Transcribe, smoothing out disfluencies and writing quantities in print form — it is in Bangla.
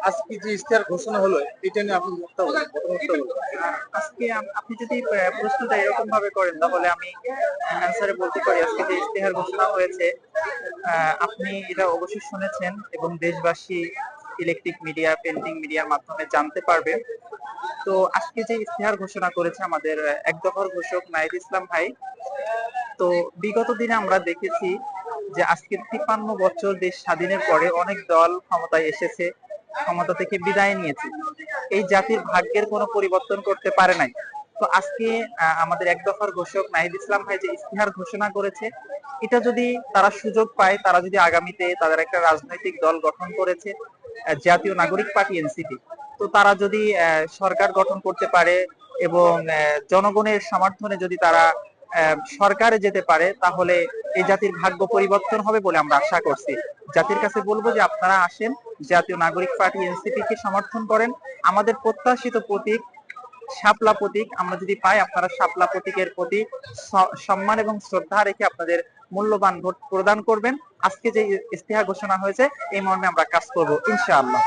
আজকে যে ইশতেহার ঘোষণা হলো এটা নিয়ে আপনি আজকে আপনি যদি প্রশ্নটা এরকম ভাবে করেন তাহলে আমি অ্যান্সারে বলতে পারি আজকে যে ইশতেহার ঘোষণা হয়েছে আপনি এটা অবশ্যই শুনেছেন এবং দেশবাসী ইলেকট্রিক মিডিয়া প্রিন্টিং মিডিয়ার মাধ্যমে জানতে পারবে। তো আজকে যে ইশতেহার ঘোষণা করেছে আমাদের এক দফার ঘোষক নাহিদ ইসলাম ভাই, তো বিগত দিনে আমরা দেখেছি যে আজকে 53 বছর দেশ স্বাধীনের পরে অনেক দল ক্ষমতায় এসেছে, ক্ষমতা থেকে বিদায় নিয়েছে, এই জাতির ভাগ্যের কোনো পরিবর্তন করতে পারে নাই। তো আজকে আমাদের এক দফার ঘোষক নাহিদ ইসলাম ভাই যে ইশতেহার ঘোষণা করেছে, এটা যদি তারা সুযোগ পায়, তারা যদি আগামীতে তাদের একটা রাজনৈতিক দল গঠন করেছে জাতীয় নাগরিক পার্টি এনসিপি, তো তারা যদি সরকার গঠন করতে পারে এবং জনগণের সমর্থনে যদি তারা সরকারে যেতে পারে, তাহলে এই জাতির ভাগ্য পরিবর্তন হবে বলে আমরা আশা করছি। জাতির কাছে বলবো যে আপনারা আসেন, জাতীয় নাগরিক পার্টি এনসিপি কে সমর্থন করেন। আমাদের প্রত্যাশিত প্রতীক শাপলা প্রতীক আমরা যদি পাই, আপনারা শাপলা প্রতীকের প্রতি সম্মান এবং শ্রদ্ধা রেখে আপনাদের মূল্যবান ভোট প্রদান করবেন। আজকে যে ইশতেহার ঘোষণা হয়েছে এই মর্মে আমরা কাজ করব ইনশাআল্লাহ।